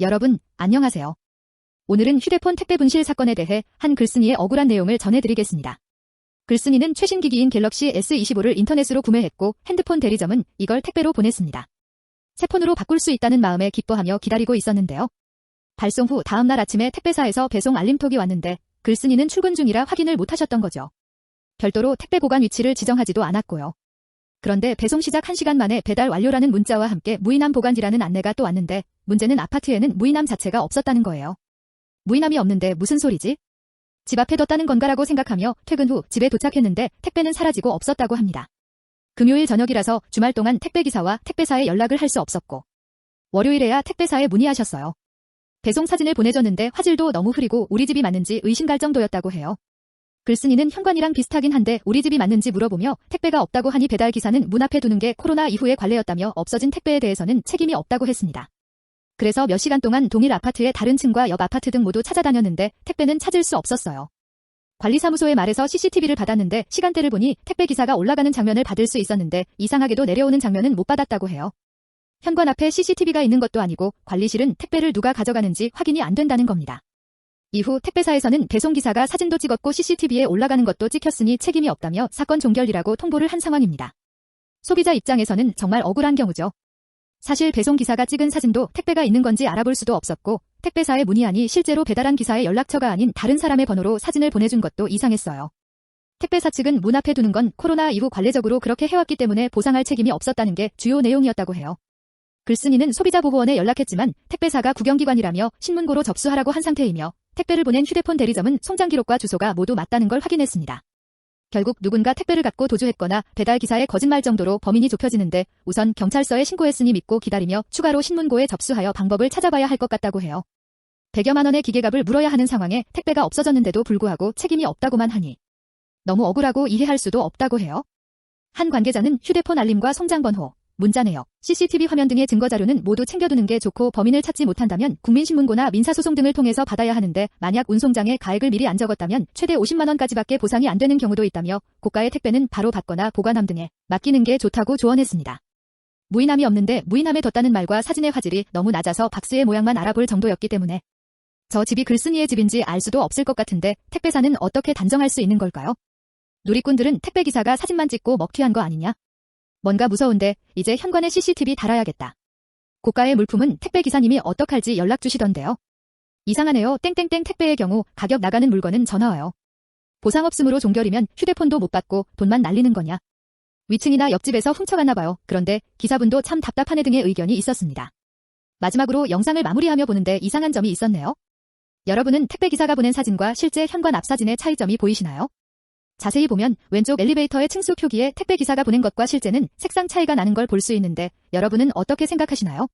여러분, 안녕하세요. 오늘은 휴대폰 택배 분실 사건에 대해 한 글쓴이의 억울한 내용을 전해드리겠습니다. 글쓴이는 최신 기기인 갤럭시 S25를 인터넷으로 구매했고 핸드폰 대리점은 이걸 택배로 보냈습니다. 새 폰으로 바꿀 수 있다는 마음에 기뻐하며 기다리고 있었는데요. 발송 후 다음날 아침에 택배사에서 배송 알림톡이 왔는데 글쓴이는 출근 중이라 확인을 못하셨던 거죠. 별도로 택배 보관 위치를 지정하지도 않았고요. 그런데 배송 시작 1시간 만에 배달 완료라는 문자와 함께 무이남 보관이라는 안내가 또 왔는데 문제는 아파트에는 무이남 자체가 없었다는 거예요. 무이남이 없는데 무슨 소리지? 집 앞에 뒀다는 건가라고 생각하며 퇴근 후 집에 도착했는데 택배는 사라지고 없었다고 합니다. 금요일 저녁이라서 주말 동안 택배기사와 택배사에 연락을 할 수 없었고 월요일에야 택배사에 문의하셨어요. 배송 사진을 보내줬는데 화질도 너무 흐리고 우리 집이 맞는지 의심갈 정도였다고 해요. 글쓴이는 현관이랑 비슷하긴 한데 우리 집이 맞는지 물어보며 택배가 없다고 하니 배달기사는 문 앞에 두는 게 코로나 이후의 관례였다며 없어진 택배에 대해서는 책임이 없다고 했습니다. 그래서 몇 시간 동안 동일 아파트의 다른 층과 옆 아파트 등 모두 찾아다녔는데 택배는 찾을 수 없었어요. 관리사무소에 말해서 CCTV를 받았는데 시간대를 보니 택배기사가 올라가는 장면을 받을 수 있었는데 이상하게도 내려오는 장면은 못 받았다고 해요. 현관 앞에 CCTV가 있는 것도 아니고 관리실은 택배를 누가 가져가는지 확인이 안 된다는 겁니다. 이후 택배사에서는 배송기사가 사진도 찍었고 CCTV에 올라가는 것도 찍혔으니 책임이 없다며 사건 종결이라고 통보를 한 상황입니다. 소비자 입장에서는 정말 억울한 경우죠. 사실 배송기사가 찍은 사진도 택배가 있는 건지 알아볼 수도 없었고 택배사에 문의하니 실제로 배달한 기사의 연락처가 아닌 다른 사람의 번호로 사진을 보내준 것도 이상했어요. 택배사 측은 문 앞에 두는 건 코로나 이후 관례적으로 그렇게 해왔기 때문에 보상할 책임이 없었다는 게 주요 내용이었다고 해요. 글쓴이는 소비자보호원에 연락했지만 택배사가 국영기관이라며 신문고로 접수하라고 한 상태이며 택배를 보낸 휴대폰 대리점은 송장 기록과 주소가 모두 맞다는 걸 확인했습니다. 결국 누군가 택배를 갖고 도주했거나 배달기사의 거짓말 정도로 범인이 좁혀지는데 우선 경찰서에 신고했으니 믿고 기다리며 추가로 신문고에 접수하여 방법을 찾아봐야 할 것 같다고 해요. 100여만 원의 기계값을 물어야 하는 상황에 택배가 없어졌는데도 불구하고 책임이 없다고만 하니 너무 억울하고 이해할 수도 없다고 해요. 한 관계자는 휴대폰 알림과 송장번호, 문자 내역, CCTV 화면 등의 증거자료는 모두 챙겨두는 게 좋고 범인을 찾지 못한다면 국민신문고나 민사소송 등을 통해서 받아야 하는데 만약 운송장에 가액을 미리 안 적었다면 최대 50만 원까지밖에 보상이 안 되는 경우도 있다며 고가의 택배는 바로 받거나 보관함 등에 맡기는 게 좋다고 조언했습니다. 무이남이 없는데 무이남에 뒀다는 말과 사진의 화질이 너무 낮아서 박스의 모양만 알아볼 정도였기 때문에 저 집이 글쓴이의 집인지 알 수도 없을 것 같은데 택배사는 어떻게 단정할 수 있는 걸까요? 누리꾼들은 택배기사가 사진만 찍고 먹튀한 거 아니냐? 뭔가 무서운데 이제 현관에 CCTV 달아야겠다. 고가의 물품은 택배기사님이 어떡할지 연락 주시던데요. 이상하네요. 땡땡땡 택배의 경우 가격 나가는 물건은 전화 와요. 보상 없음으로 종결이면 휴대폰도 못 받고 돈만 날리는 거냐. 위층이나 옆집에서 훔쳐갔나 봐요. 그런데 기사분도 참 답답하네 등의 의견이 있었습니다. 마지막으로 영상을 마무리하며 보는데 이상한 점이 있었네요. 여러분은 택배기사가 보낸 사진과 실제 현관 앞 사진의 차이점이 보이시나요? 자세히 보면 왼쪽 엘리베이터의 층수 표기에 택배기사가 보낸 것과 실제는 색상 차이가 나는 걸 볼 수 있는데 여러분은 어떻게 생각하시나요?